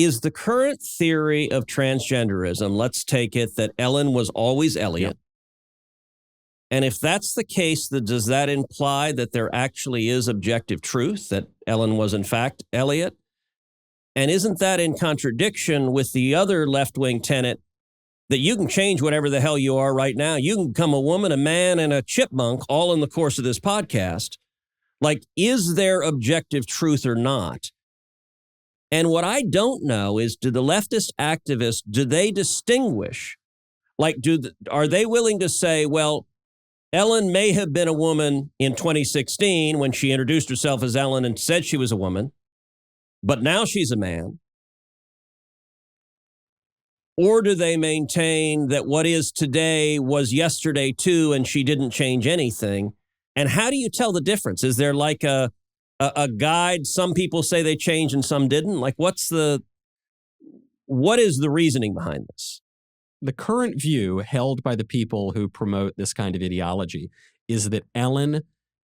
Is the current theory of transgenderism, let's take it that Ellen was always Elliot. Yep. And if that's the case, does that imply that there actually is objective truth, that Ellen was in fact Elliot? And isn't that in contradiction with the other left-wing tenet that you can change whatever the hell you are right now? You can become a woman, a man, and a chipmunk all in the course of this podcast. Like, is there objective truth or not? And what I don't know is, do the leftist activists, do they distinguish? Like, are they willing to say, well, Ellen may have been a woman in 2016 when she introduced herself as Ellen and said she was a woman, but now she's a man? Or do they maintain that what is today was yesterday too, and she didn't change anything? And how do you tell the difference? Is there like a guide? Some people say they changed and some didn't. Like, what is the reasoning behind this? The current view held by the people who promote this kind of ideology is that Ellen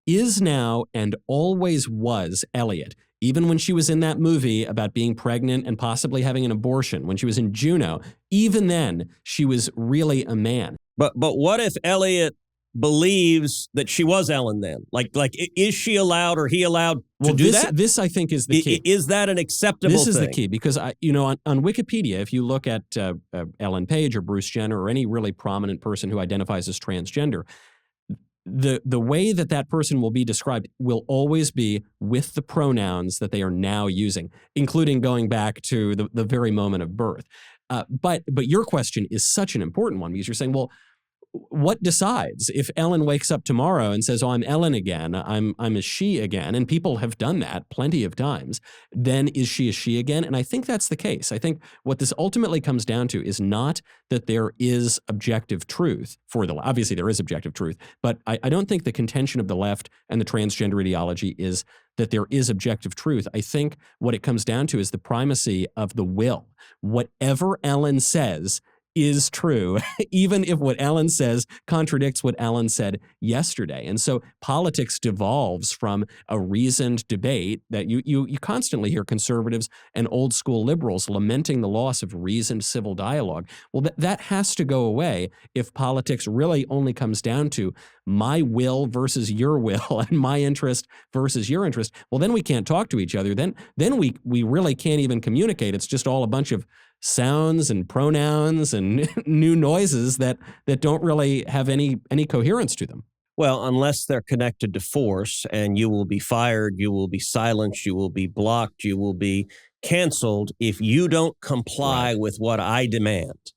is now and always was Elliot. Even when she was in that movie about being pregnant and possibly having an abortion, when she was in Juno, even then she was really a man. But what if Elliot believes that she was Ellen then? Like, is she allowed or he allowed to do that? This, I think, is the key. Is that an acceptable thing? This is the key, because, on Wikipedia, if you look at Ellen Page or Bruce Jenner or any really prominent person who identifies as transgender, the way that person will be described will always be with the pronouns that they are now using, including going back to the very moment of birth. But your question is such an important one, because you're saying, well, what decides if Ellen wakes up tomorrow and says, "Oh, I'm Ellen again. I'm a she again," and people have done that plenty of times? Then is she a she again? And I think that's the case. I think what this ultimately comes down to is not that there is objective truth obviously there is objective truth, but I don't think the contention of the left and the transgender ideology is that there is objective truth. I think what it comes down to is the primacy of the will. Whatever Ellen says is true, even if what Ellen says contradicts what Ellen said yesterday. And so politics devolves from a reasoned debate that you constantly hear conservatives and old school liberals lamenting the loss of reasoned civil dialogue. Well, that has to go away if politics really only comes down to my will versus your will and my interest versus your interest. Well, then we can't talk to each other. Then we really can't even communicate. It's just all a bunch of sounds and pronouns and new noises that don't really have any coherence to them. Well, unless they're connected to force, and you will be fired, you will be silenced, you will be blocked, you will be canceled if you don't comply with what I demand.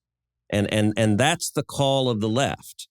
And that's the call of the left.